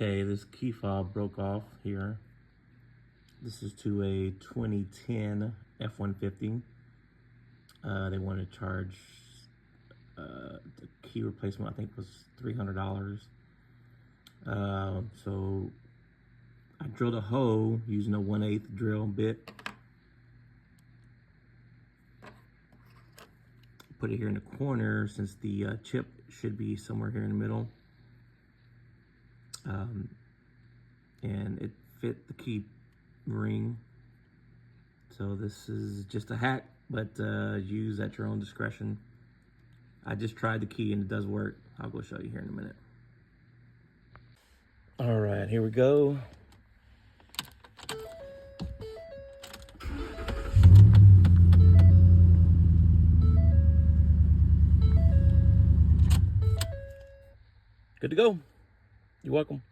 Okay, this key fob broke off here. This is to a 2010 F-150. They wanted to charge the key replacement, I think, was $300. So I drilled a hole using a 1/8 drill bit. Put it here in the corner since the chip should be somewhere here in the middle. And it fit the key ring. So this is just a hack, but use at your own discretion. I just tried the key and it does work. I'll go show you here in a minute. All right, here we go. Good to go. You're welcome.